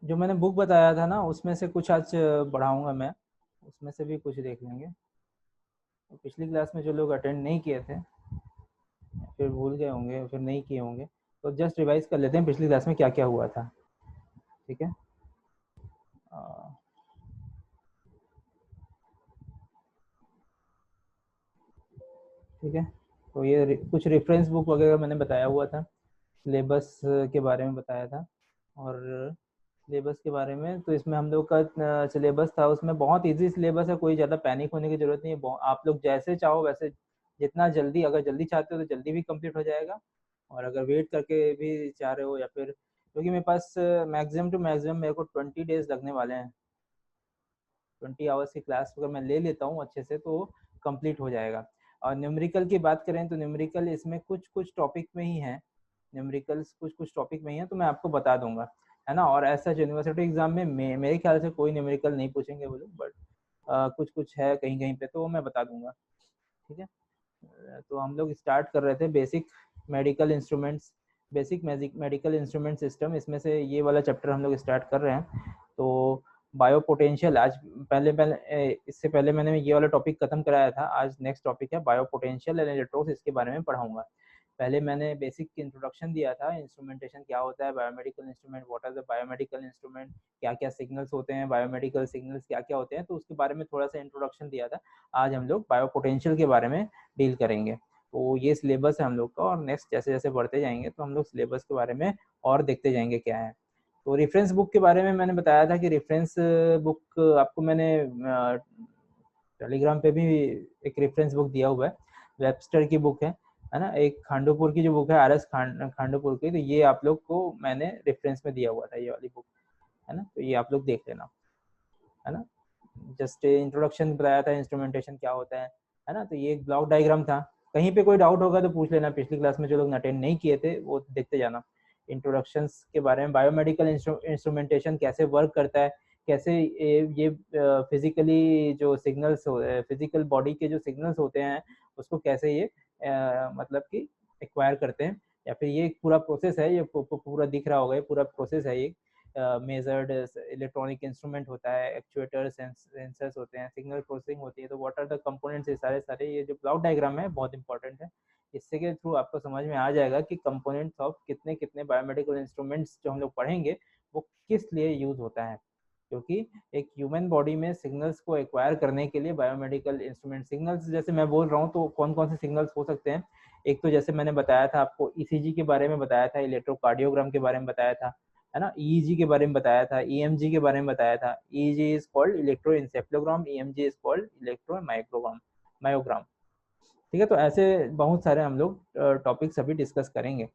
जो मैंने बुक बताया था ना उसमें से कुछ आज पढ़ाऊंगा मैं, उसमें से भी कुछ देख लेंगे। तो पिछली क्लास में जो लोग अटेंड नहीं किए थे, फिर भूल गए होंगे, फिर नहीं किए होंगे, तो जस्ट रिवाइज कर लेते हैं पिछली क्लास में क्या क्या हुआ था। ठीक है। अ, ठीक है। तो ये कुछ रेफरेंस बुक वगैरह मैंने बताया हुआ था, सिलेबस के बारे में बताया था। और सिलेबस के बारे में तो इसमें हम लोग का सिलेबस था, उसमें बहुत इजी सिलेबस है, कोई ज़्यादा पैनिक होने की ज़रूरत नहीं है। आप लोग जैसे चाहो वैसे, जितना जल्दी, अगर जल्दी चाहते हो तो जल्दी भी कंप्लीट हो जाएगा, और अगर वेट करके भी चाह रहे हो या फिर, क्योंकि मेरे पास मैक्सिमम टू मैक्सिमम मेरे को 20 डेज लगने वाले हैं। 20 आवर्स की क्लास अगर मैं ले लेता हूँ अच्छे से तो कंप्लीट हो जाएगा। और न्यूमेरिकल की बात करें तो न्यूमेरिकल इसमें कुछ कुछ टॉपिक में ही है, न्यूमेरिकल्स कुछ कुछ टॉपिक में ही है, तो मैं आपको बता दूंगा, है ना। और ऐसा यूनिवर्सिटी एग्जाम में मेरे ख्याल से कोई न्यूमेरिकल नहीं पूछेंगे वो लोग, बट कुछ कुछ है कहीं कहीं पे, तो वो मैं बता दूंगा। ठीक है। तो हम लोग स्टार्ट कर रहे थे basic medical instruments, basic medical instrument system, इसमें से ये वाला चैप्टर हम लोग स्टार्ट कर रहे हैं। तो बायो पोटेंशियल आज, पहले पहले इससे पहले मैंने ये वाला टॉपिक खत्म कराया था, आज नेक्स्ट टॉपिक है बायो पोटेंशियल एंड इलेक्ट्रोस, इसके बारे में पढ़ाऊंगा। पहले मैंने बेसिक इंट्रोडक्शन दिया था, इंस्ट्रूमेंटेशन क्या होता है, biomedical instrument, what are the biomedical instrument, क्या क्या सिग्नल्स होते हैं, बायोमेडिकल सिग्नल्स क्या क्या होते हैं, तो उसके बारे में थोड़ा सा इंट्रोडक्शन दिया था। आज हम लोग बायो पोटेंशियल के बारे में डील करेंगे। तो ये सिलेबस है हम लोग का, और नेक्स्ट जैसे जैसे बढ़ते जाएंगे तो हम लोग सिलेबस के बारे में और देखते जाएंगे क्या है। तो रेफरेंस बुक के बारे में मैंने बताया था कि रेफरेंस बुक आपको मैंने टेलीग्राम पे भी एक रेफरेंस बुक दिया हुआ है, वेबस्टर की बुक है ना। एक खांडोपुर की जो बुक है, आर एस खांडोपुर की, तो ये आप लोग को मैंने रेफरेंस में दिया हुआ था, ये वाली बुक, है ना। तो ये आप लोग देख लेना, है ना। जस्ट इंट्रोडक्शन बताया था, इंस्ट्रूमेंटेशन क्या होता है ना। तो ये एक ब्लॉक डायग्राम था। कहीं पे कोई डाउट होगा तो पूछ लेना, पिछली क्लास में जो लोग अटेंड नहीं किए थे वो देखते जाना। इंट्रोडक्शंस के बारे में, बायोमेडिकल इंस्ट्रूमेंटेशन कैसे वर्क करता है, कैसे ये फिजिकली जो सिग्नल्स हो, फिजिकल बॉडी के जो सिग्नल्स होते हैं उसको कैसे ये मतलब कि एक्वायर करते हैं, या फिर ये पूरा प्रोसेस है, ये पूरा दिख रहा होगा, ये पूरा प्रोसेस है ये। मेजर्ड इलेक्ट्रॉनिक इंस्ट्रूमेंट होता है, एक्चुएटर सेंसर्स होते हैं, सिग्नल प्रोसेसिंग होती है, तो व्हाट आर द कंपोनेंट्स, ये सारे सारे, ये जो ब्लॉक डायग्राम है बहुत इंपॉर्टेंट है। इससे के थ्रू आपको समझ में आ जाएगा कि कंपोनेंट्स ऑफ कितने कितने बायोमेडिकल इंस्ट्रूमेंट्स जो हम लोग पढ़ेंगे वो किस लिए यूज होता है। क्योंकि एक ह्यूमन बॉडी में सिग्नल्स को एक्वायर करने के लिए बायोमेडिकल इंस्ट्रूमेंट, सिग्नल्स जैसे मैं बोल रहा हूँ तो कौन कौन से सिग्नल्स हो सकते हैं। एक तो जैसे मैंने बताया था आपको, ईसीजी के बारे में बताया था, इलेक्ट्रोकार्डियोग्राम के बारे में बताया था, है ना। ईईजी के बारे में बताया था, ईएमजी के बारे में बताया था। EEG is called electroencephalogram, EMG is called electro microgram, myogram. ठीक है। तो ऐसे बहुत सारे हम लोग टॉपिक्स अभी डिस्कस करेंगे।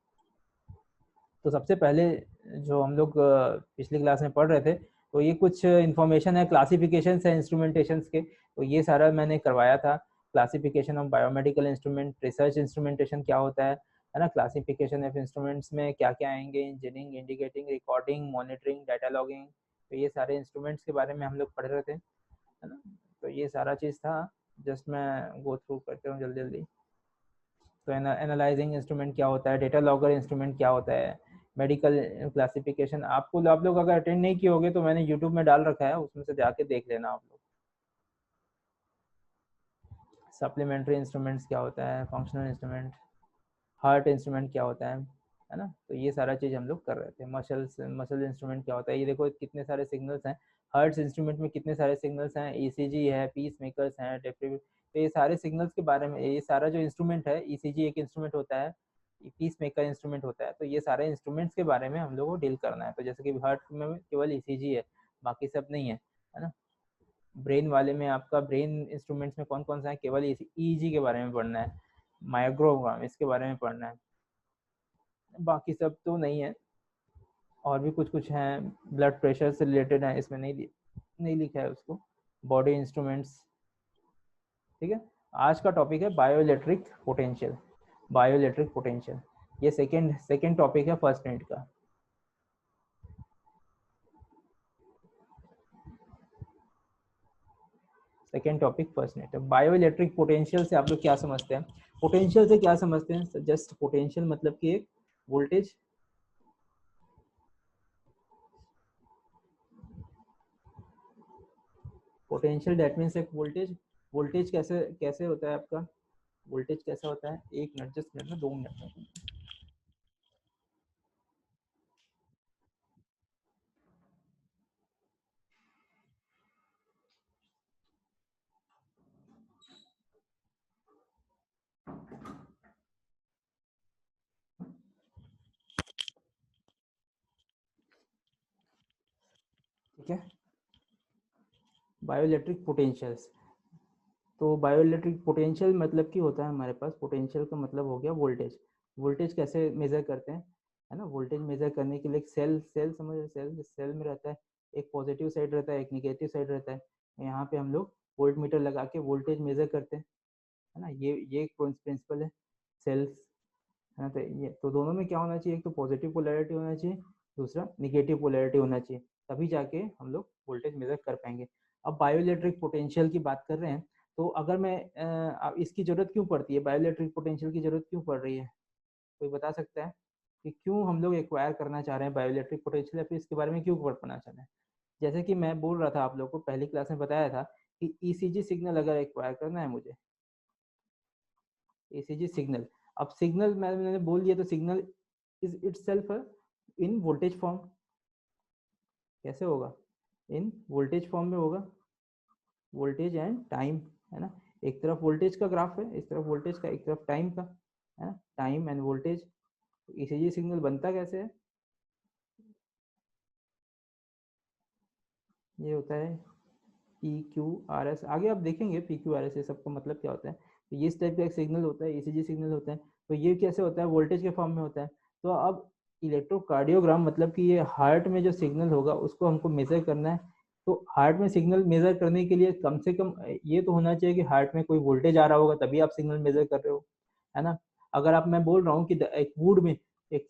तो सबसे पहले जो हम लोग पिछली क्लास में पढ़ रहे थे, तो ये कुछ इन्फॉर्मेशन है, क्लासिफिकेशन है इंस्ट्रूमेंटेशन के, तो ये सारा मैंने करवाया था। Classification of biomedical instrument, research instrumentation क्या होता है ना। क्लासिफिकेशन ऑफ इंस्ट्रूमेंट्स में क्या क्या आएंगे, engineering, indicating, recording, monitoring, data logging, तो ये सारे इंस्ट्रूमेंट्स के बारे में हम लोग पढ़ रहे थे, है ना। तो ये सारा चीज़ था, जस्ट मैं गो थ्रू करते हूँ जल्दी जल्दी। तो एनालाइजिंग इंस्ट्रूमेंट क्या होता है, डेटा लॉगर इंस्ट्रूमेंट क्या होता है, मेडिकल क्लासिफिकेशन, आपको, आप लोग अगर अटेंड नहीं किए होगे तो मैंने यूट्यूब में डाल रखा है, उसमें से जाके देख लेना आप लोग। सप्लीमेंट्री इंस्ट्रूमेंट्स क्या होता है, फंक्शनल इंस्ट्रूमेंट, हार्ट इंस्ट्रूमेंट क्या होता है ना। तो ये सारा चीज़ हम लोग कर रहे थे। मसल इंस्ट्रूमेंट क्या होता है, ये देखो कितने सारे सिग्नल्स हैं, हार्ट इंस्ट्रूमेंट में कितने सारे सिग्नल्स हैं, ईसीजी है, पीस मेकर्स हैं, तो ये सारे सिग्नल्स के बारे में, ये सारा जो इंस्ट्रूमेंट है, ईसीजी एक इंस्ट्रूमेंट होता है, पीस मेकर इंस्ट्रूमेंट होता है, तो ये सारे इंस्ट्रूमेंट्स के बारे में हम लोग को डील करना है। तो जैसे कि हार्ट में केवल ईसीजी है, बाकी सब नहीं है ना। ब्रेन वाले में आपका ब्रेन इंस्ट्रूमेंट्स में कौन कौन सा है, केवल ईजी के बारे में पढ़ना है, मायोग्राम इसके बारे में पढ़ना है, बाकी सब तो नहीं है। और भी कुछ कुछ हैं, ब्लड प्रेशर से रिलेटेड है, इसमें नहीं लिखा है उसको, बॉडी इंस्ट्रूमेंट्स। ठीक है। आज का टॉपिक है बायोइलेक्ट्रिक पोटेंशियल, बायोइलेक्ट्रिक पोटेंशियल, ये सेकेंड सेकेंड टॉपिक है फर्स्ट मिनट का। सेकेंड टॉपिक फर्स्ट मिनट है। बायोइलेक्ट्रिक पोटेंशियल से आप लोग क्या समझते हैं, पोटेंशियल से क्या समझते हैं, जस्ट पोटेंशियल मतलब कि एक वोल्टेज, पोटेंशियल दैट मीन्स एक वोल्टेज। वोल्टेज कैसे कैसे होता है आपका, वोल्टेज कैसा होता है, एक मिनट, जस्ट मिनट में, 2 मिनट में। ठीक है, बायोइलेक्ट्रिक पोटेंशियल्स। तो बायोइलेक्ट्रिक पोटेंशियल मतलब कि होता है हमारे पास, पोटेंशियल का मतलब हो गया वोल्टेज। वोल्टेज कैसे मेजर करते हैं, है ना, वोल्टेज मेजर करने के लिए एक सेल, सेल समझ, सेल, सेल में रहता है एक पॉजिटिव साइड रहता है, एक निगेटिव साइड रहता है। यहाँ पे हम लोग वोल्ट मीटर लगा के वोल्टेज मेजर करते हैं, है ना। ये एक प्रिंसिपल है सेल्स, है ना। तो ये तो दोनों में क्या होना चाहिए, एक तो पॉजिटिव पोलैरिटी होना चाहिए, दूसरा निगेटिव पोलैरिटी होना चाहिए, तभी जाके हम लोग वोल्टेज मेजर कर पाएंगे। अब बायोइलेक्ट्रिक पोटेंशियल की बात कर रहे हैं, तो अगर मैं इसकी जरूरत क्यों पड़ती है, बायोइलेक्ट्रिक पोटेंशियल की जरूरत क्यों पड़ रही है, कोई बता सकता है कि क्यों हम लोग एक्वायर करना चाह रहे हैं बायोइलेक्ट्रिक पोटेंशियल, या फिर इसके बारे में क्यों पढ़ना चाह रहे हैं। जैसे कि मैं बोल रहा था आप लोग को पहली क्लास में बताया था कि ईसीजी सिग्नल अगर एक्वायर करना है मुझे, ईसीजी सिग्नल, अब सिग्नल मैंने बोल दिया, तो signal is itself in voltage form. कैसे होगा, इन वोल्टेज फॉर्म में होगा, वोल्टेज एंड टाइम, है ना। एक तरफ वोल्टेज का ग्राफ है, इस तरफ वोल्टेज का, एक तरफ टाइम का, है ना, time end voltage. ECG signal बनता कैसे है, ये होता है पी क्यू आर एस, आगे आप देखेंगे पी क्यू आर एस ये सबका मतलब क्या होता है। तो ये इस टाइप का एक सिग्नल होता है, ईसीजी सिग्नल होता है। तो ये कैसे होता है, वोल्टेज के फॉर्म में होता है। तो अब इलेक्ट्रोकार्डियोग्राम मतलब कि ये हार्ट में जो सिग्नल होगा उसको हमको मेजर करना है। तो हार्ट में सिग्नल मेजर करने के लिए कम से कम ये तो होना चाहिए कि हार्ट में कोई वोल्टेज आ रहा होगा, तभी आप सिग्नल मेजर कर रहे हो, है ना। अगर आप, मैं बोल रहा हूँ कि एक वुड में, एक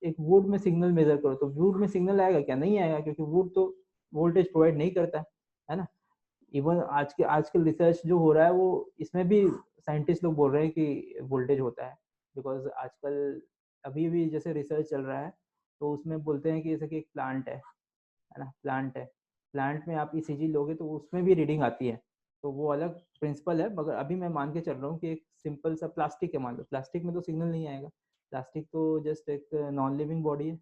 एक वुड में सिग्नल मेजर करो, तो वुड में सिग्नल आएगा क्या, नहीं आएगा, क्योंकि वुड तो वोल्टेज प्रोवाइड नहीं करता है ना। इवन आजकल रिसर्च जो हो रहा है वो, इसमें भी साइंटिस्ट लोग बोल रहे हैं कि वोल्टेज होता है, बिकॉज आजकल अभी भी जैसे रिसर्च चल रहा है, तो उसमें बोलते हैं कि जैसे कि एक प्लांट है ना, प्लांट है, प्लांट में आप ईसीजी लोगे तो उसमें भी रीडिंग आती है। तो वो अलग प्रिंसिपल है, मगर अभी मैं मान के चल रहा हूँ कि एक सिंपल सा प्लास्टिक है, मान लो प्लास्टिक में तो सिग्नल नहीं आएगा, प्लास्टिक तो जस्ट एक नॉन लिविंग बॉडी है।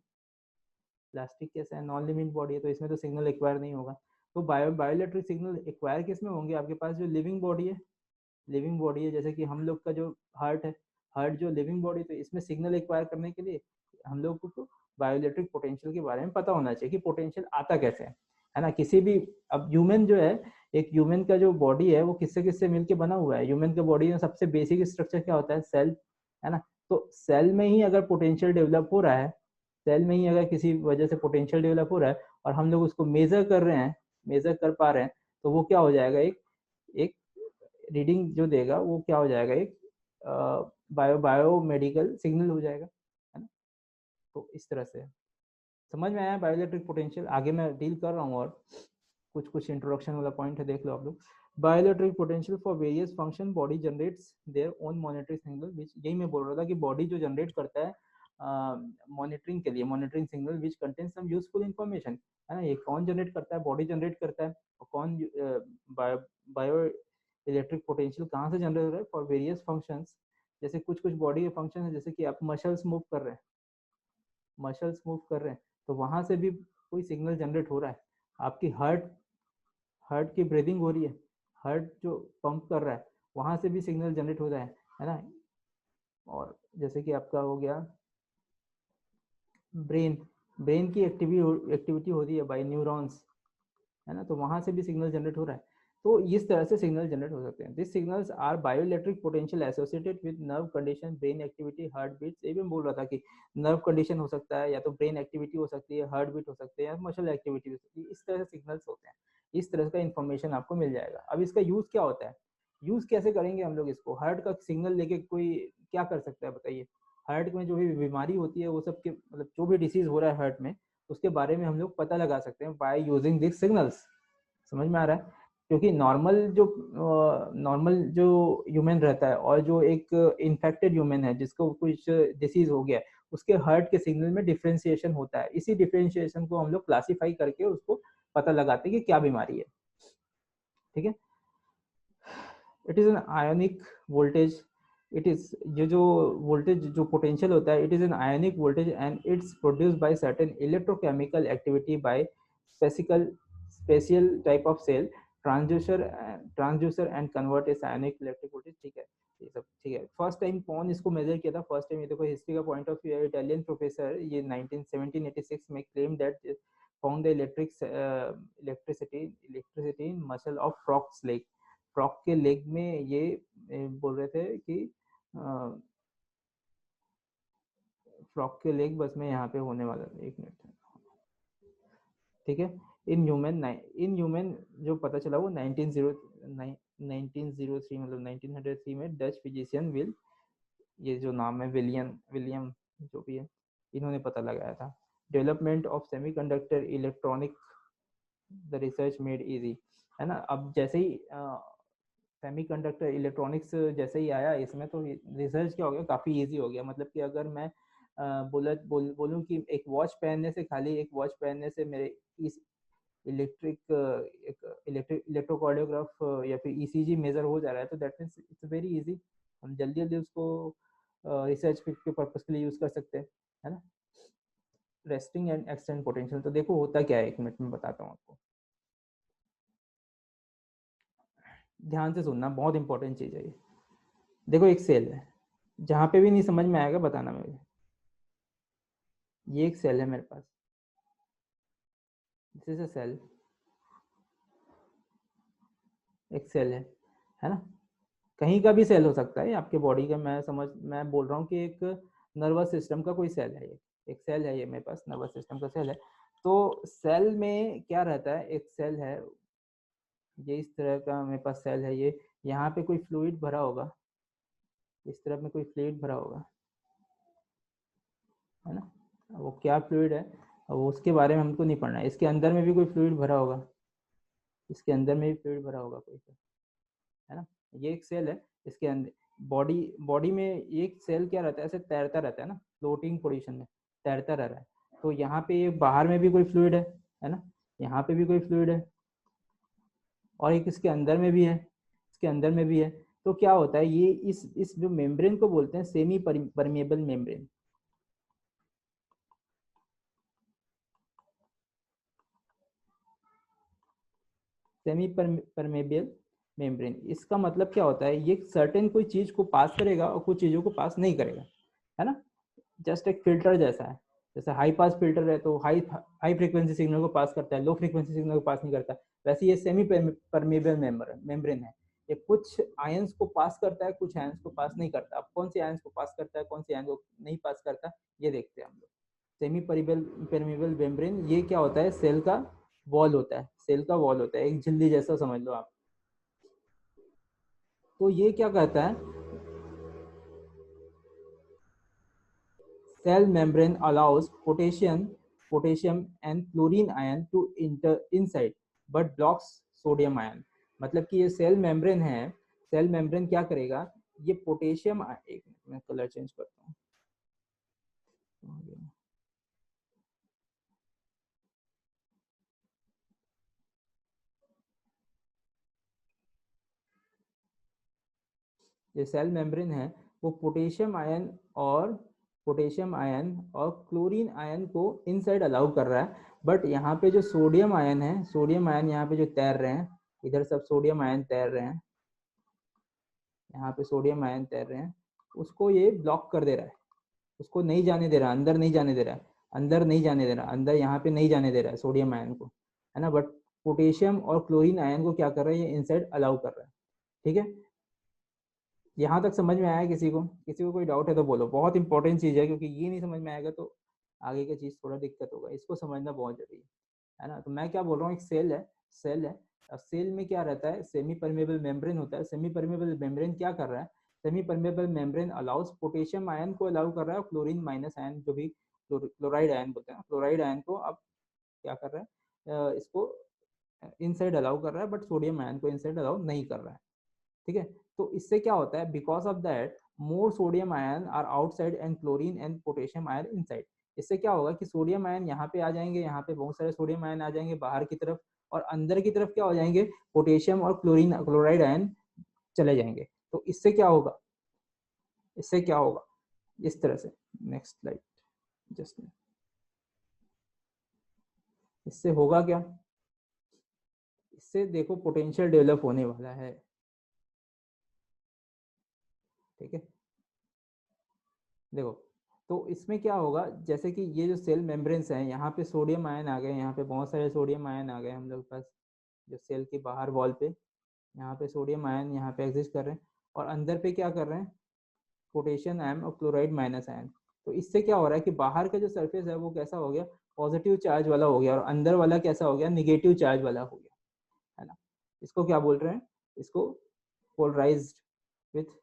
प्लास्टिक कैसा है, नॉन लिविंग बॉडी है, तो इसमें तो सिग्नल एक्वायर नहीं होगा। तो बायोइलेक्ट्रिक सिग्नल एक्वायर किस में होंगे, आपके पास जो लिविंग बॉडी है, लिविंग बॉडी है, जैसे कि हम लोग का जो हार्ट है, हार्ट जो लिविंग बॉडी, तो इसमें सिग्नल एक्वायर करने के लिए हम लोग को बायोइलेक्ट्रिक पोटेंशियल के बारे में पता होना चाहिए कि पोटेंशियल आता कैसे है ना। किसी भी, अब ह्यूमन जो है, एक ह्यूमन का जो बॉडी है वो किससे किससे मिलके बना हुआ है, ह्यूमन का बॉडी में सबसे बेसिक स्ट्रक्चर क्या होता है, सेल, है ना। तो सेल में ही अगर पोटेंशियल डेवलप हो रहा है, सेल में ही अगर किसी वजह से पोटेंशियल डेवलप हो रहा है और हम लोग उसको मेजर कर रहे हैं, मेजर कर पा रहे हैं, तो वो क्या हो जाएगा, एक एक रीडिंग जो देगा वो क्या हो जाएगा, एक बायो मेडिकल सिग्नल हो जाएगा, है ना। तो इस तरह से समझ में आया बायोइलेक्ट्रिक पोटेंशियल। आगे मैं डील कर रहा हूँ, और कुछ कुछ इंट्रोडक्शन वाला पॉइंट है, देख लो आप लोग। Bioelectric potential for various function body generates their own monitoring signal, which, यही मैं बोल रहा था कि बॉडी जो जनरेट करता है मॉनिटरिंग के लिए, monitoring signal which contain some useful information, है ना। ये कौन जनरेट करता है, बॉडी जनरेट करता है, और कौन बायो इलेक्ट्रिक पोटेंशियल कहाँ से जनरेट हो रहा है, फॉर वेरियस फंक्शंस। जैसे कुछ कुछ बॉडी के फंक्शन है, जैसे कि आप मसल्स मूव कर रहे हैं, मसल्स मूव कर रहे हैं, तो वहां से भी कोई सिग्नल जनरेट हो रहा है। आपकी हार्ट, हार्ट की ब्रीदिंग हो रही है, हार्ट जो पंप कर रहा है, वहां से भी सिग्नल जनरेट हो रहा है ना। और जैसे कि आपका हो गया ब्रेन, ब्रेन की एक्टिविटी हो रही है बाय न्यूरॉन्स, है ना, तो वहां से भी सिग्नल जनरेट हो रहा है। तो इस तरह से सिग्नल जनरेट हो सकते हैं। This signals are bioelectric potential associated with nerve condition, brain activity, heart beats. ये भी मैं बोल रहा था कि नर्व कंडीशन हो सकता है, या तो ब्रेन एक्टिविटी हो सकती है, हार्ट बीट हो सकते हैं, या मसल एक्टिविटी हो सकती है। इस तरह से सिग्नल्स होते हैं, इस तरह का इन्फॉर्मेशन आपको मिल जाएगा। अब इसका यूज क्या होता है, यूज कैसे करेंगे हम लोग इसको, हार्ट का सिग्नल लेके कोई क्या कर सकता है बताइए। हार्ट में जो भी बीमारी होती है, वो सब के मतलब जो भी डिसीज हो रहा है हार्ट में, उसके बारे में हम लोग पता लगा सकते हैं बाय यूजिंग दिस सिग्नल्स। समझ में आ रहा है, क्योंकि नॉर्मल जो ह्यूमन रहता है, और जो एक इन्फेक्टेड ह्यूमन है जिसको कुछ डिसीज हो गया है, उसके हार्ट के सिग्नल में डिफ्रेंशिएशन होता है। इसी डिफ्रेंशिएशन को हम लोग क्लासीफाई करके उसको पता लगाते हैं कि क्या बीमारी है। ठीक है। It is an ionic voltage, it is ये जो वोल्टेज जो पोटेंशियल होता है, it is an ionic voltage and its produce by certain electrochemical activity by special type of cell transducer and convert इस आयोनिक इलेक्ट्रिक वोल्टेज। ठीक है, ये सब ठीक है। फर्स्ट टाइम कौन इसको मेजर किया था? फर्स्ट टाइम, ये देखो हिस्ट्री का पॉइंट ऑफ व्यू है, इटालियन प्रोफेसर ये 1786 में claim that found the electricity muscle of frog's leg. Frog के लेग में ये बोल रहे थे कि फ्रॉक के लेग बस में यहाँ पे होने वाला था, एक मिनट, ठीक है। इन ह्यूमन जो पता चला वो 1903 मतलब 1903 में डच फिजिशियन विल, ये जो नाम है विलियम जो भी है, इन्होंने पता लगाया था। Development of semiconductor electronic the research made easy, है ना। अब जैसे ही सेमीकंडक्टर इलेक्ट्रॉनिक्स जैसे ही आया इसमें, तो रिसर्च क्या हो गया, काफ़ी इजी हो गया। मतलब कि अगर मैं बोलूँ कि एक वॉच पहनने से, खाली एक वॉच पहनने से मेरे इस इलेक्ट्रोकार्डियोग्राफ या फिर ईसीजी मेजर हो जा रहा है, तो that means it's very easy. हम जल्दी जल्दी उसको रिसर्च के पर्पज के लिए यूज़ कर सकते हैं, है ना। रेस्टिंग एंड एक्सटेंड पोटेंशियल, तो देखो होता क्या है, एक मिनट में बताता हूँ आपको, ध्यान से सुनना, बहुत इंपॉर्टेंट चीज़ है ये। देखो एक सेल है, जहाँ पे भी नहीं समझ में आएगा बताना मुझे। ये एक सेल है मेरे पास, दिस इज अ सेल, एक सेल है ना। कहीं का भी सेल हो सकता है आपके बॉडी का, मैं बोल रहा हूँ कि एक नर्वस सिस्टम का कोई सेल है, ये एक सेल है, ये मेरे पास नर्वस सिस्टम का सेल है। तो सेल में क्या रहता है, एक सेल है ये इस तरह का मेरे पास सेल है, ये यहाँ पे कोई फ्लूइड भरा होगा, इस तरफ में कोई फ्लूइड भरा होगा, है ना। वो क्या फ्लूइड है, वो उसके बारे में हमको नहीं पढ़ना है। इसके अंदर में भी कोई फ्लूइड भरा होगा, इसके अंदर में भी फ्लूइड भरा होगा कोई, है ना। ये एक सेल है, इसके अंदर बॉडी बॉडी में एक सेल क्या रहता है, ऐसे तैरता रहता है ना, फ्लोटिंग पोजीशन में तैरता रह रहा है। तो यहाँ पे ये बाहर में भी कोई फ्लूइड है ना, यहाँ पे भी कोई फ्लूइड है, और एक इसके अंदर में भी है, इसके अंदर में भी है। तो क्या होता है, ये इस जो मेम्ब्रेन को बोलते हैं semi permeable membrane. Semi permeable membrane, इसका मतलब क्या होता है, ये सर्टेन कोई चीज को पास करेगा और कुछ चीजों को पास नहीं करेगा, है ना। जस्ट एक फिल्टर जैसा है, जैसे हाई पास फिल्टर है तो हाई हाई फ्रीक्वेंसी सिग्नल को पास करता है, लो फ्रीक्वेंसी सिग्नल को पास नहीं करता। वैसे ये सेमी परमेबल मेम्ब्रेन है, ये कुछ आयंस को पास करता है, कुछ आयंस को पास नहीं करता। अब कौन से आयंस को पास करता है, कौन से आयंस को नहीं पास करता, ये देखते हैं हम लोग। सेमी परमेबल मेम्ब्रेन, ये क्या होता है, सेल का वॉल होता है, सेल का वॉल होता है, एक झिल्ली जैसा समझ लो आप। तो ये क्या कहता है, cell membrane allows potassium and chlorine ion to enter inside but blocks sodium ion। मतलब कि ये सेल मेम्ब्रेन है, सेल मेम्ब्रेन क्या करेगा, ये पोटेशियम, एक मिनट मैं कलर चेंज करता हूँ, ये सेल मेम्ब्रेन है, वो पोटेशियम आयन और क्लोरीन आयन को इनसाइड अलाउ कर रहा है। बट यहाँ पे जो सोडियम आयन है, सोडियम आयन यहाँ पे जो तैर रहे हैं, इधर सब सोडियम आयन तैर रहे हैं, यहाँ पे सोडियम आयन तैर रहे हैं, उसको ये ब्लॉक कर दे रहा है, उसको नहीं जाने दे रहा, अंदर नहीं जाने दे रहा है, अंदर नहीं जाने दे रहा, अंदर यहाँ पे नहीं जाने दे रहा है सोडियम आयन को, है ना। बट पोटेशियम और क्लोरीन आयन को क्या कर रहा है, ये इनसाइड अलाउ कर रहा है। ठीक है, यहाँ तक समझ में आया किसी को कोई डाउट है तो बोलो, बहुत इंपॉर्टेंट चीज़ है, क्योंकि ये नहीं समझ में आएगा तो आगे का चीज़ थोड़ा दिक्कत होगा, इसको समझना बहुत जरूरी है ना। तो मैं क्या बोल रहा हूँ, एक सेल है। अब सेल में क्या रहता है, सेमी परमेबल मेम्ब्रेन होता है। सेमी परमेबल मेम्ब्रेन क्या कर रहा है, semi permeable membrane allow us potassium ion को अलाउ कर रहा है, क्लोरीन माइनस आयन जो भी क्लोराइड आयन बोलते हैं, क्लोराइड आयन को अब क्या कर रहा है, इसको इनसाइड अलाउ कर रहा है, बट सोडियम आयन को इनसाइड अलाउ नहीं कर रहा है। ठीक है, तो इससे क्या होता है, because of that more sodium ion are outside and chlorine and potassium ion inside. इससे क्या होगा कि सोडियम आयन यहाँ पे आ जाएंगे, यहाँ पे बहुत सारे सोडियम आयन आ जाएंगे बाहर की तरफ, और अंदर की तरफ क्या हो जाएंगे, पोटेशियम और क्लोराइड आयन चले जाएंगे। तो इससे क्या होगा, इससे क्या होगा इस तरह से, नेक्स्ट स्लाइड जस्ट, इससे होगा क्या, इससे देखो पोटेंशियल डेवलप होने वाला है, ठीक है। देखो तो इसमें क्या होगा, जैसे कि ये जो सेल मेम्ब्रेन्स हैं, यहाँ पे सोडियम आयन आ गए, यहाँ पे बहुत सारे सोडियम आयन आ गए हम लोग पास, जो सेल के बाहर वॉल पे यहाँ पे सोडियम आयन यहाँ पे एग्जिस्ट कर रहे हैं, और अंदर पे क्या कर रहे हैं, पोटेशियम आयन और क्लोराइड माइनस आयन। तो इससे क्या हो रहा है कि बाहर का जो सरफेस है वो कैसा हो गया, पॉजिटिव चार्ज वाला हो गया, और अंदर वाला कैसा हो गया, निगेटिव चार्ज वाला हो गया, है ना। इसको क्या बोल रहे हैं, इसको पोलराइज्ड विथ,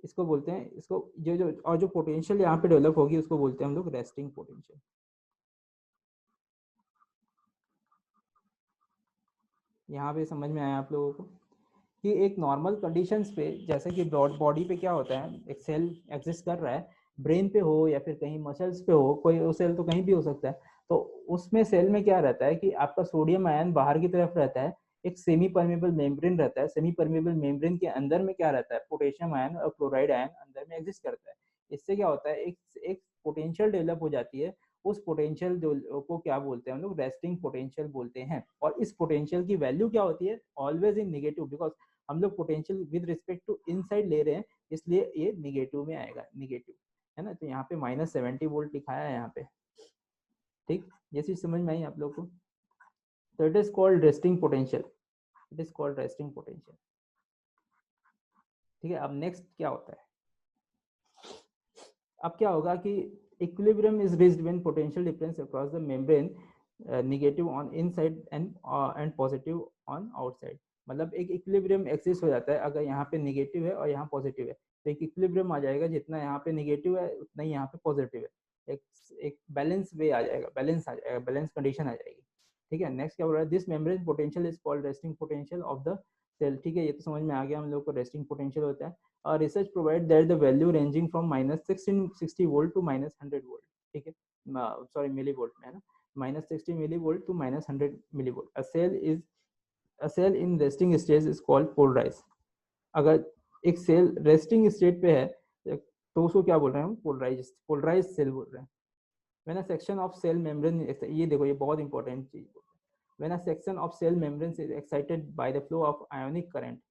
इसको बोलते हैं, इसको जो जो और जो पोटेंशियल यहाँ पे डेवलप होगी उसको बोलते हैं हम लोग रेस्टिंग पोटेंशियल। यहाँ पे समझ में आया आप लोगों को कि एक नॉर्मल कंडीशंस पे, जैसे कि बॉडी पे क्या होता है, एक सेल एग्जिस्ट कर रहा है, ब्रेन पे हो या फिर कहीं मसल्स पे हो, कोई वो सेल तो कहीं भी हो सकता है, तो उसमें सेल में क्या रहता है कि आपका सोडियम आयन बाहर की तरफ रहता है, एक सेमी परमेबल मेम्ब्रेन रहता है, सेमी परमेबल मेम्ब्रेन के अंदर में क्या रहता है, पोटेशियम आयन और क्लोराइड आयन अंदर में एग्जिस्ट करता है। इससे क्या होता है, एक पोटेंशियल डेवलप हो जाती है, उस पोटेंशियल को क्या बोलते हैं हम लोग, रेस्टिंग पोटेंशियल बोलते हैं। और इस पोटेंशियल की वैल्यू क्या होती है, ऑलवेज इन नेगेटिव, बिकॉज हम लोग potential with respect to inside ले रहे हैं, इसलिए ये निगेटिव में आएगा, निगेटिव, है ना। तो यहाँ पे -70 वोल्ट लिखाया है यहाँ पे, ठीक, ये चीज समझ में आई आप लोग को। तो it is called resting potential, it is called resting potential, ठीक है। अब नेक्स्ट क्या होता है, अब क्या होगा कि equilibrium is reached when potential difference across the membrane negative on inside and positive on outside. मतलब एक इक्विलिब्रियम एक्सिस्ट हो जाता है अगर यहाँ पे नेगेटिव है और यहाँ पॉजिटिव है, तो एक इक्विलिब्रियम आ जाएगा, जितना यहाँ पे नेगेटिव है उतना ही यहाँ पे पॉजिटिव है, एक बैलेंस वे आ जाएगा, बैलेंस आ जाएगा, बैलेंस कंडीशन आ जाएगी, ठीक है। नेक्स्ट क्या बोल रहा है, this membrane potential is called resting potential of the cell, ठीक है, ये तो समझ में आ गया हम लोग को, रेस्टिंग पोटेंशियल होता है। Research provide that the value ranging from -1660 volt to -100 volt, ठीक है, सॉरी मिलीवोल्ट में है ना, -60 millivolt to -100 millivolt. A cell in resting stage is called polarized. अगर एक सेल रेस्टिंग स्टेट पे है तो उसको क्या बोल रहे हैं हम, पोलराइज सेल बोल रहे हैं। When a section of cell membrane, ये देखो ये बहुत इंपॉर्टेंट चीज, when a section of cell membrane is excited by the flow of ionic current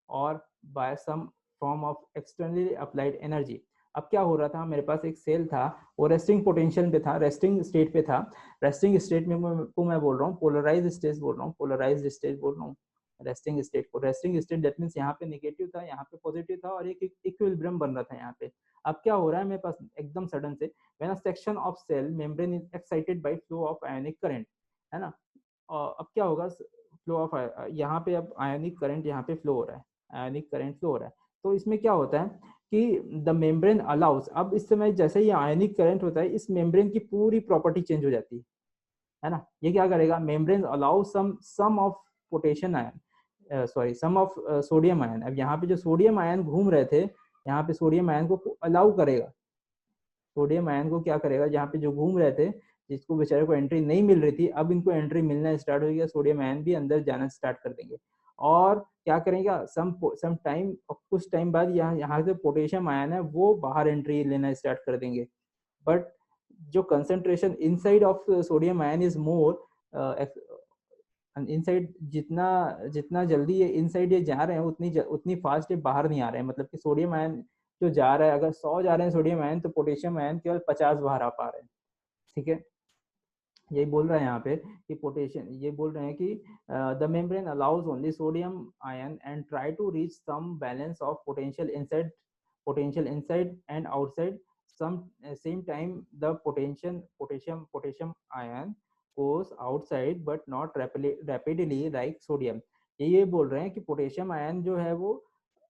or by some form of externally applied energy। अब क्या हो रहा था, मेरे पास एक सेल था, वो रेस्टिंग पोटेंशियल पे था, रेस्टिंग स्टेट पे था, रेस्टिंग स्टेट में को मैं बोल रहा हूँ पोलराइज स्टेज बोल रहा हूँ, पोलराइज स्टेज बोल रहा हूँ रेस्टिंग स्टेट को। रेस्टिंग स्टेट दैट मींस यहाँ पे नेगेटिव था, यहाँ पे पॉजिटिव था, और एक इक्विलिब्रियम बन रहा था यहाँ पे। अब क्या हो रहा है मेरे पास एकदम सडन से, when a section of cell membrane is excited by flow of ionic current, है ना। और अब क्या होगा, फ्लो ऑफ, यहाँ पे अब आयोनिक करंट यहाँ पे फ्लो हो रहा है, आयोनिक करंट फ्लो हो रहा है। तो इसमें क्या होता है कि द मेम्ब्रेन अलाउज, अब इस समय जैसे ही आयोनिक करंट होता है, इस मेम्ब्रेन की पूरी प्रॉपर्टी चेंज हो जाती है ना। ये क्या करेगा, membrane allow some of potassium ion, sorry some of sodium ion. अब यहाँ पे जो सोडियम आयन घूम रहे थे, यहाँ पे सोडियम आयन को अलाउ करेगा, सोडियम आयन को क्या करेगा, जहाँ पे जो घूम रहे थे, जिसको बेचारे को एंट्री नहीं मिल रही थी, अब इनको एंट्री मिलना स्टार्ट हो गया, सोडियम आयन भी अंदर जाना स्टार्ट कर देंगे। और क्या करेगा, सम टाइम, कुछ टाइम बाद यहाँ से पोटेशियम आयन है वो बाहर एंट्री लेना स्टार्ट कर देंगे। बट जो concentration inside of sodium ion is more, inside जितना जितना जल्दी ये इनसाइड ये जा रहे हैं, उतनी फास्ट ये बाहर नहीं आ रहे हैं। मतलब कि सोडियम आयन जो जा रहा है, अगर 100 जा रहे हैं सोडियम आयन, तो पोटेशियम आयन केवल 50 बाहर आ पा रहे हैं, ठीक है। यही बोल रहा है यहाँ पे कि पोटेशियम, ये बोल रहे हैं कि the membrane allows only sodium ion and try to reach some balance of potential inside and outside. same time the potassium ion goes outside but not rapidly like sodium। ये बोल रहे हैं कि पोटेशियम आयन जो है वो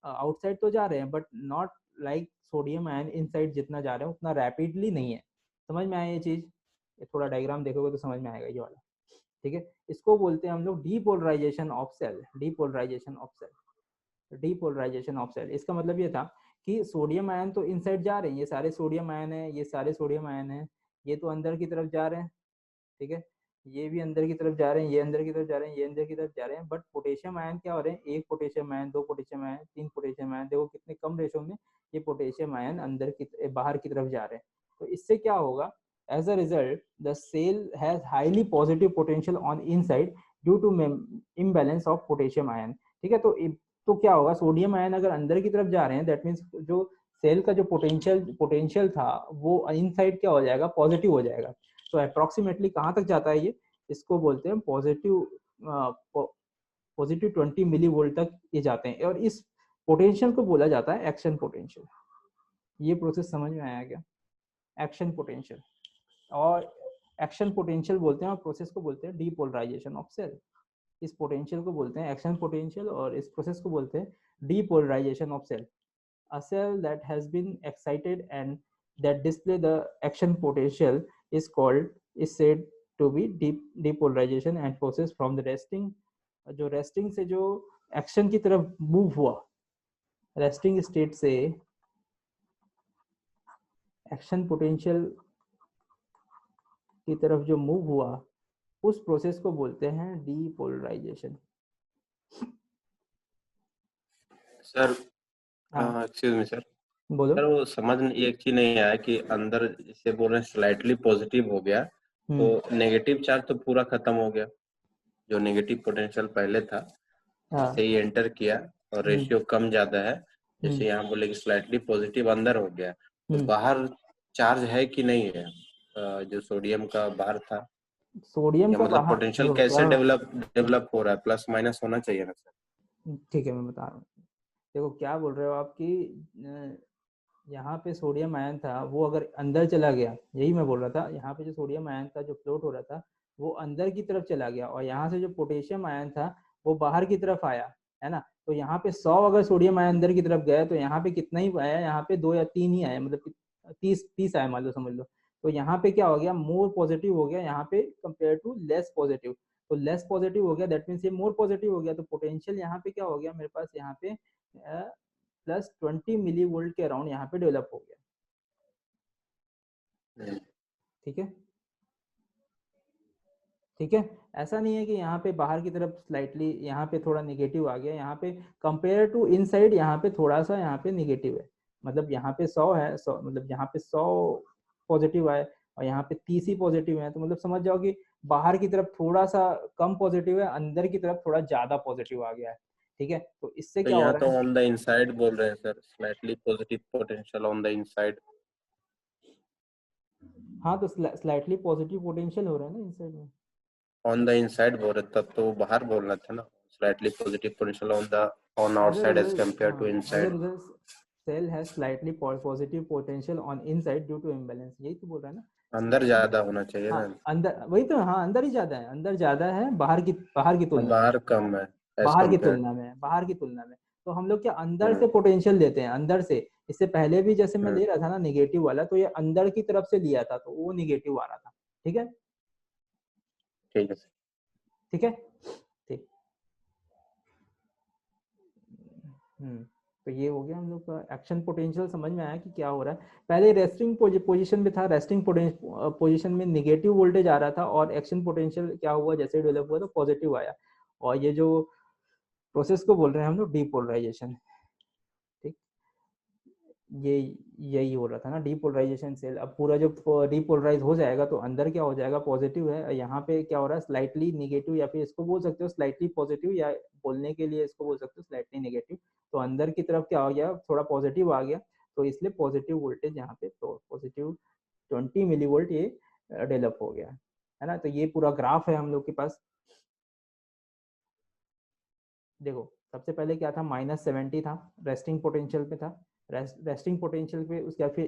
outside तो जा रहे हैं, but not like sodium ion inside जितना जा रहे हैं उतना रैपिडली नहीं है। समझ में आया ये चीज, ये थोड़ा डायग्राम देखोगे तो समझ में आएगा ये वाला, ठीक है। इसको बोलते हैं हम लोग depolarization of cell, depolarization of cell, depolarization of cell. इसका मतलब ये था कि सोडियम आयन तो इनसाइड जा रहे हैं, ये सारे सोडियम आयन है, ये सारे सोडियम आयन है, ये तो अंदर की तरफ जा रहे हैं, ठीक है, ये भी अंदर की तरफ जा रहे हैं, ये अंदर की तरफ जा रहे हैं, ये अंदर की तरफ जा रहे हैं, बट पोटेशियम आयन क्या हो रहे हैं, एक पोटेशियम आयन, दो पोटेशियम आयन, तीन पोटेशियम आयन, देखो कितने कम रेशो में ये पोटेशियम आयन अंदर की बाहर की तरफ जा रहे हैं। तो इससे क्या होगा, as a result the cell has highly positive potential on inside due to imbalance of potassium ion, ठीक है। तो क्या होगा, सोडियम आयन अगर अंदर की तरफ जा रहे हैं, दैट मीन्स जो सेल का जो पोटेंशियल था वो इनसाइड क्या हो जाएगा, पॉजिटिव हो जाएगा। तो अप्रोक्सीमेटली कहाँ तक जाता है ये, इसको बोलते हैं पॉजिटिव 20 मिली वोल्ट तक ये जाते हैं, और इस पोटेंशियल को बोला जाता है एक्शन पोटेंशियल। ये प्रोसेस समझ में आया क्या, एक्शन पोटेंशियल, और एक्शन पोटेंशियल बोलते हैं, और प्रोसेस को बोलते हैं डीपोलराइजेशन ऑफ सेल। इस पोटेंशियल को बोलते हैं एक्शन पोटेंशियल, और इस प्रोसेस को बोलते हैं depolarization of cell. A cell that has been excited and that display the action potential is said to be depolarization and process from the resting, जो resting से जो action की तरफ move हुआ, resting state से action potential की तरफ जो move हुआ, उस प्रोसेस को बोलते हैं डीपोलराइजेशन। सर हाँ एक्सक्यूज मी सर, बोलो। सर वो समझ एक चीज नहीं आया कि अंदर जैसे बोल रहे हैं स्लाइटली पॉजिटिव हो गया, तो नेगेटिव चार्ज तो पूरा खत्म हो गया, जो नेगेटिव पोटेंशियल पहले था हाँ जैसे ही एंटर किया और रेशियो कम ज्यादा है, जैसे यहाँ बोले कि स्लाइटली पॉजिटिव अंदर हो गया, तो बाहर चार्ज है कि नहीं है जो सोडियम का बाहर था, सोडियम या का मतलब बाहर, पोटेंशियल देखो कैसे क्या, डेवलप हो रहा है, प्लस माइनस होना चाहिए ना सर। ठीक है मैं बता रहा हूँ। देखो क्या बोल रहे हो आप कि यहाँ पे सोडियम आयन था वो अगर अंदर चला गया, यही मैं बोल रहा था, यहाँ पे जो सोडियम आयन था जो फ्लोट हो रहा था वो अंदर की तरफ चला गया, और यहाँ से जो पोटेशियम आयन था वो बाहर की तरफ आया, है ना। तो यहाँ पे 100 अगर सोडियम आयन अंदर की तरफ गया तो यहाँ पे कितना ही आया, यहाँ पे 2 या 3 ही आया, मतलब 30 आया मान लो, समझ लो। तो यहाँ पे क्या हो गया, मोर पॉजिटिव हो गया यहाँ पे कंपेयर टू लेस पॉजिटिव। तो लेस पॉजिटिव हो गया, दैट मीन्स ये मोर पॉजिटिव हो गया, तो पोटेंशियल यहाँ पे क्या हो गया मेरे पास, यहाँ पे +20 मिली वोल्ट के अराउंड यहाँ पे डेवलप हो गया, ठीक है। ठीक है, ऐसा नहीं है कि यहाँ पे बाहर की तरफ स्लाइटली यहाँ पे थोड़ा निगेटिव आ गया, यहाँ पे कंपेयर टू इनसाइड यहाँ पे थोड़ा सा यहाँ पे निगेटिव है, मतलब यहाँ पे 100 है, 100 मतलब यहाँ पे 100 पॉजिटिव आए और यहाँ पे 30 ही पॉजिटिव है, तो मतलब समझ जाओ कि बाहर की तरफ थोड़ा सा कम पॉजिटिव है, अंदर की तरफ थोड़ा ज्यादा पॉजिटिव आ गया है, ठीक है। तो इससे तो क्या हो यहाँ रहा तो है, ऑन द इनसाइड बोल रहे हैं sir, slightly positive potential on the inside. हाँ तो स्लाइटली पॉजिटिव पोटेंशियल हो रहा है ना इनसाइड में, ऑन द इनसाइड बोल रहे तब तो बाहर बोलना था ना, slightly positive potential on as a outside as result compare to as a inside. result cell has slightly positive potential on inside due to imbalance, यही तो बोल रहा है ना। अंदर ज्यादा होना चाहिए हाँ ना, अंदर, वही तो, हाँ अंदर ही ज्यादा है, अंदर ज्यादा है बाहर की और तुलना में, बाहर कम है एज कंपेयर। बाहर की तुलना में। तो हम लोग क्या अंदर से हम्म, पोटेंशियल देते हैं, अंदर से। इससे पहले भी जैसे मैं ले रहा था ना निगेटिव वाला, तो ये अंदर की तरफ से लिया था तो वो निगेटिव आ रहा था, ठीक है। ठीक है सर। ठीक है, ठीक। तो ये हो गया हम लोग का एक्शन पोटेंशियल, समझ में आया कि क्या हो रहा है। पहले रेस्टिंग पोजीशन में था, रेस्टिंग पोजीशन में निगेटिव वोल्टेज आ रहा था, और एक्शन पोटेंशियल क्या हुआ, जैसे डेवलप हुआ तो पॉजिटिव आया, और ये जो प्रोसेस को बोल रहे हैं हम लोग डीपोलराइजेशन, ठीक। ये यही हो रहा था ना डीपोलराइजेशन सेल। अब पूरा जो डीपोलराइज हो जाएगा तो अंदर क्या हो जाएगा, पॉजिटिव है, यहाँ पे क्या हो रहा है स्लाइटली निगेटिव, या फिर इसको बोल सकते हो स्लाइटली पॉजिटिव, या बोलने के लिए इसको बोल सकते हो स्लाइटली नेगेटिव। तो अंदर की तरफ क्या हो गया, थोड़ा पॉजिटिव आ गया, तो इसलिए पॉजिटिव वोल्टेज यहाँ पे पॉजिटिव 20 मिली वोल्ट ये डेवलप हो गया, है ना। तो ये पूरा ग्राफ है हम लोग के पास। देखो सबसे पहले क्या था, -70 था, रेस्टिंग पोटेंशियल पे था, रेस्टिंग पोटेंशियल पे, उसके बाद फिर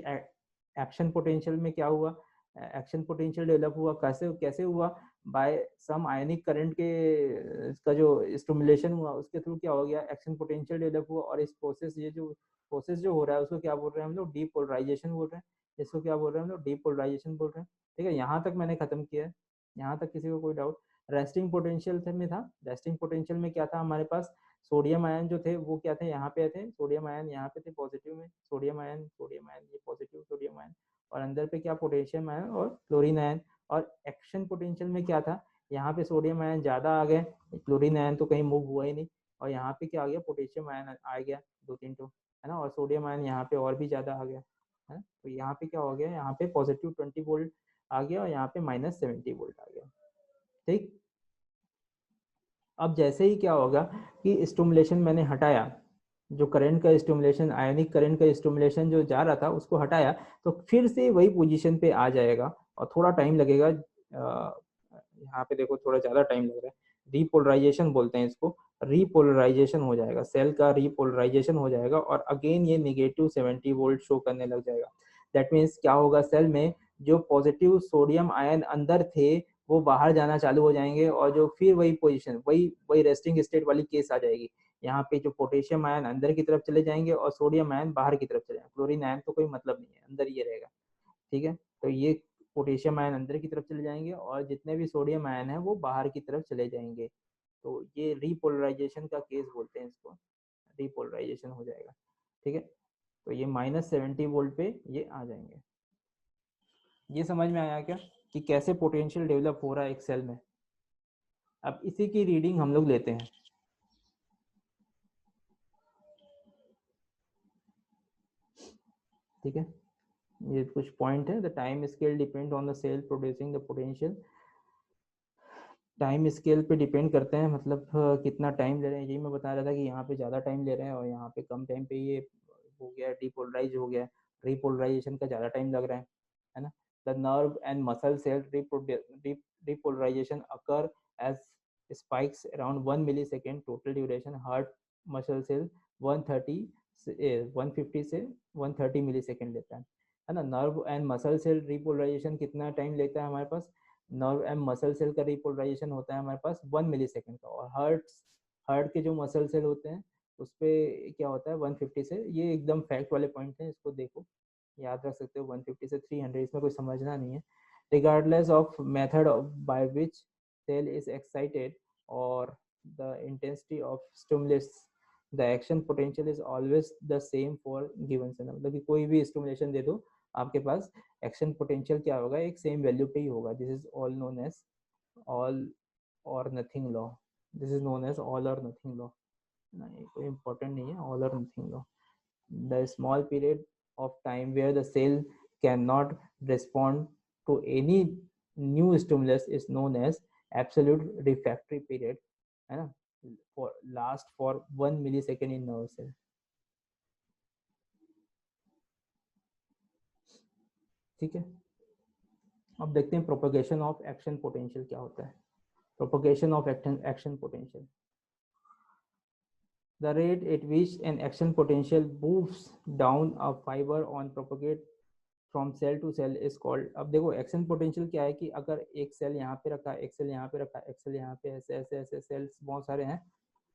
एक्शन पोटेंशियल में क्या हुआ, एक्शन पोटेंशियल डेवलप हुआ, कैसे कैसे हुआ, बाय सम आयनिक करंट के का जो स्टिमुलेशन हुआ उसके थ्रू क्या हो गया, एक्शन पोटेंशियल डेवलप हुआ, और इस प्रोसेस, ये जो प्रोसेस जो हो रहा है उसको क्या बोल रहे हैं हम लोग, डीपोलराइजेशन बोल रहे हैं। इसको क्या बोल रहे हैं हम लोग, डीपोलराइजेशन बोल रहे हैं, ठीक है। यहाँ तक मैंने खत्म किया है, यहाँ तक किसी को कोई डाउट। रेस्टिंग पोटेंशियल में था, रेस्टिंग पोटेंशियल में क्या था हमारे पास, सोडियम आयन जो थे वो क्या थे, यहाँ पे थे सोडियम आयन, यहाँ पे थे पॉजिटिव में सोडियम आयन, ये पॉजिटिव सोडियम आयन, और अंदर पे क्या पोटेशियम आयन और क्लोरीन आयन। और एक्शन पोटेंशियल में क्या था, यहाँ पे सोडियम आयन ज़्यादा आ गए, क्लोरीन आयन तो कहीं मूव हुआ ही नहीं, और यहाँ पे क्या आ गया, पोटेशियम आयन आ गया 2-3 तो, है ना, और सोडियम आयन यहाँ पे और भी ज़्यादा आ गया है। तो यहाँ पे क्या हो गया, यहाँ पे पॉजिटिव 20 वोल्ट आ गया और यहाँ पे -70 वोल्ट आ गया। ठीक, अब जैसे ही क्या होगा कि स्टिमुलेशन मैंने हटाया, जो करंट का स्टिमुलेशन, आयनिक करंट का स्टिमुलेशन जो जा रहा था उसको हटाया, तो फिर से वही पोजीशन पे आ जाएगा और थोड़ा टाइम लगेगा। यहाँ पे देखो थोड़ा ज़्यादा टाइम लग रहा है, रीपोलराइजेशन बोलते हैं इसको, रीपोलराइजेशन हो जाएगा, सेल का रीपोलराइजेशन हो जाएगा और अगेन ये -70 वोल्ट शो करने लग जाएगा। दैट मीन्स क्या होगा, सेल में जो पॉजिटिव सोडियम आयन अंदर थे वो बाहर जाना चालू हो जाएंगे और जो फिर वही पोजीशन, वही वही रेस्टिंग स्टेट वाली केस आ जाएगी। यहाँ पे जो पोटेशियम आयन अंदर की तरफ चले जाएंगे और सोडियम आयन बाहर की तरफ चले जाएंगे, क्लोरीन आयन तो कोई मतलब नहीं है, अंदर ये रहेगा। ठीक है, तो ये पोटेशियम आयन अंदर की तरफ चले जाएंगे और जितने भी सोडियम आयन है वो बाहर की तरफ चले जाएंगे। तो ये रीपोलराइजेशन का केस बोलते हैं इसको, रीपोलराइजेशन हो जाएगा। ठीक है, तो ये -70 वोल्ट पे ये आ जाएंगे। ये समझ में आया क्या कि कैसे पोटेंशियल डेवलप हो रहा है एक सेल में। अब इसी की रीडिंग हम लोग लेते हैं। ठीक है, ये कुछ पॉइंट है। The time scale depend on the cell producing the potential. Time scale पे डिपेंड करते हैं, मतलब कितना टाइम ले रहे हैं। यही मैं बता रहा था कि यहाँ पे ज़्यादा टाइम ले रहे हैं और यहाँ पे कम टाइम पे ये हो गया, डिपोलराइज हो गया। रीपोलराइजेशन का ज़्यादा टाइम लग रहा है ना। The nerve and muscle cell repolarization occur as spikes around 1 millisecond total duration. Heart muscle cell 130 150 से 130 मिलीसेकेंड लेता है ना। Nerve and muscle cell repolarization कितना टाइम लेता है हमारे पास, नर्व एंड मसल सेल का रिपोलराइजेशन होता है हमारे पास 1 मिलीसेकेंड का। और हार्ट के जो मसल सेल होते हैं उस पर क्या होता है 150 से। ये एकदम फैक्ट वाले पॉइंट हैं, इसको देखो, याद रख सकते हो। 150 से 300, इसमें कोई समझना नहीं है। regardless of method by which cell is excited or the intensity of stimulus, the action potential is always the same for given cell। मतलब कि कोई भी स्टिमुलेशन दे दो आपके पास, एक्शन पोटेंशियल क्या होगा, एक सेम वैल्यू पे ही होगा। This is all known as all or nothing law. This is known as all or nothing law. नहीं, कोई इंपॉर्टेंट नहीं है all or nothing law. The small period of time where the cell cannot respond to any new stimulus is known as absolute refractory period, है ना, for last for 1 millisecond in nerve cell। ठीक है, अब देखते हैं propagation of action potential क्या होता है। Propagation of action potential, the rate at which an action potential moves down a fiber on propagate from cell to cell is called. अब देखो एक्शन पोटेंशियल क्या है कि अगर एक सेल यहाँ पे रखा है, एक सेल यहाँ पे रखा है, एक सेल यहाँ पे, ऐसे ऐसे ऐसे सेल्स बहुत सारे हैं,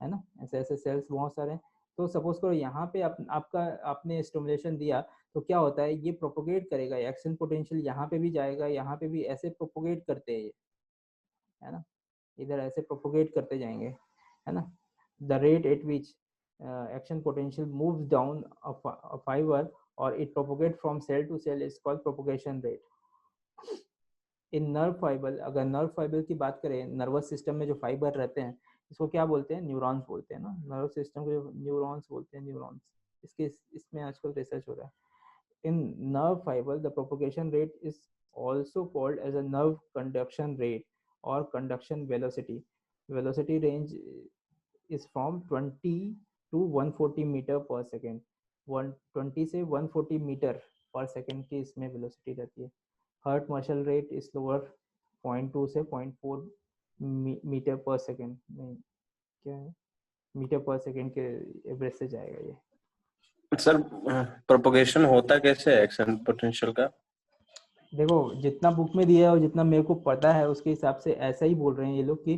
है ना, ऐसे ऐसे सेल्स बहुत सारे हैं। तो सपोज करो यहाँ पे आपका आपने स्टिमुलेशन दिया तो क्या होता है, ये प्रोपोगेट करेगा, एक्शन पोटेंशियल यहाँ पे भी जाएगा, यहाँ पे भी ऐसे प्रोपोगेट करते हैं, है ना, इधर ऐसे प्रोपोगेट करते जाएंगे, है ना। The rate at which action potential moves down a fibre or it propagate from cell to cell is called propagation rate. In nerve fibre, अगर नर्व फाइबर की बात करें, नर्वस सिस्टम में जो फाइबर रहते हैं इसको क्या बोलते हैं, न्यूरॉन्स बोलते हैं ना। नर्व सिस्टम को जो न्यूरॉन्स बोलते हैं, न्यूरॉन्स, इसके इसमें आजकल रिसर्च हो रहा है। in nerve fiber the propagation rate is also called as a nerve conduction rate or conduction velocity. Velocity range is from 20 to 140 meter per second। 120 से 140 मीटर पर सेकेंड की इसमें वेलोसिटी रहती है। Heart muscle rate is lower 0.2 से 0.4 metre पर second, नहीं क्या है, मीटर पर सेकेंड के एवरेज से जाएगा ये। सर प्रोपगेशन होता कैसे है एक्शन पोटेंशियल का? देखो जितना बुक में दिया है और जितना मेरे को पता है उसके हिसाब से ऐसा ही बोल रहे हैं ये लोग कि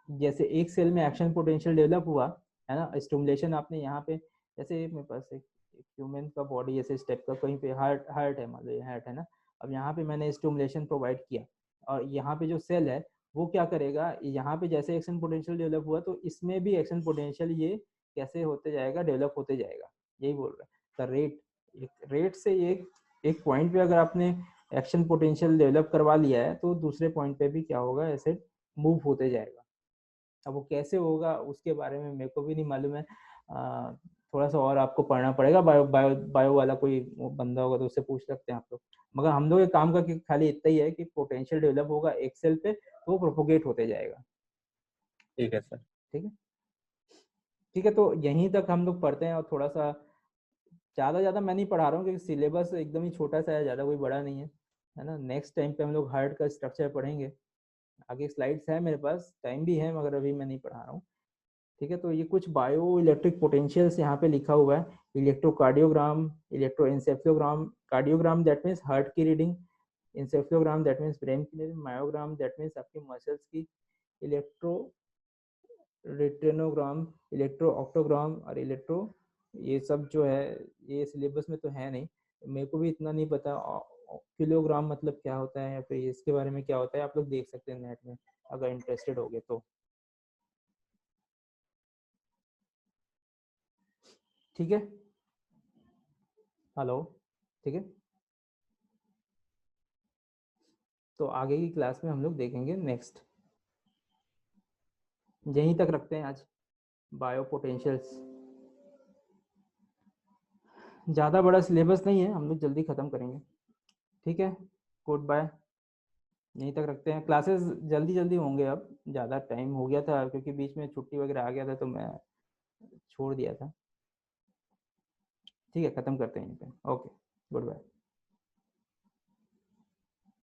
जैसे एक सेल में एक्शन पोटेंशियल डेवलप हुआ, है ना, स्टिमुलेशन आपने यहाँ पे, जैसे मेरे पास एक ह्यूमन का बॉडी ऐसे स्टेप का कहीं पे हार्ट है, मान लो ये हार्ट है ना। अब यहाँ पे मैंने स्टिमुलेशन प्रोवाइड किया और यहाँ पे जो सेल है वो क्या करेगा, यहाँ पे जैसे एक्शन पोटेंशियल डेवलप हुआ तो इसमें भी एक्शन पोटेंशियल ये कैसे होते जाएगा, डेवलप होते जाएगा, यही बोल रहे हैं। द रेट रेट से एक पॉइंट पे अगर आपने एक्शन पोटेंशियल डेवलप करवा लिया है तो दूसरे पॉइंट पे भी क्या होगा, ऐसे मूव होते जाएगा। अब वो कैसे होगा उसके बारे में मेरे को भी नहीं मालूम है, थोड़ा सा और आपको पढ़ना पड़ेगा। बायो वाला कोई बंदा होगा तो उससे पूछ सकते हैं आप लोग। मगर हम लोग एक काम का खाली इतना ही है कि पोटेंशियल डेवलप होगा एक सेल पे तो वो प्रोपोगेट होते जाएगा। ठीक है सर। ठीक है, ठीक है, तो यहीं तक हम लोग पढ़ते हैं। और थोड़ा सा ज़्यादा मैं नहीं पढ़ा रहा हूँ क्योंकि सिलेबस एकदम ही छोटा सा है, ज़्यादा कोई बड़ा नहीं है ना। नेक्स्ट टाइम पे हम लोग हार्ड का स्ट्रक्चर पढ़ेंगे। आगे स्लाइड्स है मेरे पास, टाइम भी है, मगर अभी मैं नहीं पढ़ा रहा हूँ। ठीक है, तो ये कुछ बायो इलेक्ट्रिक पोटेंशियल्स यहाँ पे लिखा हुआ है। Electrocardiogram, electroencephalogram. Cardiogram that means heart की reading, encephalogram that means brain की रीडिंग, मायोग्राम दैट मीन्स आपकी मसल्स की, इलेक्ट्रो रेटिनोग्राम, इलेक्ट्रो ऑक्टोग्राम और इलेक्ट्रो, ये सब जो है ये सिलेबस में तो है नहीं, मेरे को भी इतना नहीं पता। किलोग्राम मतलब क्या होता है या फिर इसके बारे में क्या होता है, आप लोग देख सकते हैं नेट में अगर इंटरेस्टेड हो गए तो। ठीक है, हेलो, ठीक है, तो आगे की क्लास में हम लोग देखेंगे नेक्स्ट। यहीं तक रखते हैं आज बायो पोटेंशियल्स। ज़्यादा बड़ा सिलेबस नहीं है, हम लोग जल्दी ख़त्म करेंगे। ठीक है, गुड बाय। यहीं तक रखते हैं, क्लासेस जल्दी जल्दी होंगे। अब ज़्यादा टाइम हो गया था क्योंकि बीच में छुट्टी वगैरह आ गया था तो मैं छोड़ दिया था। ठीक है, ख़त्म करते हैं यहीं पे। Okay, good bye.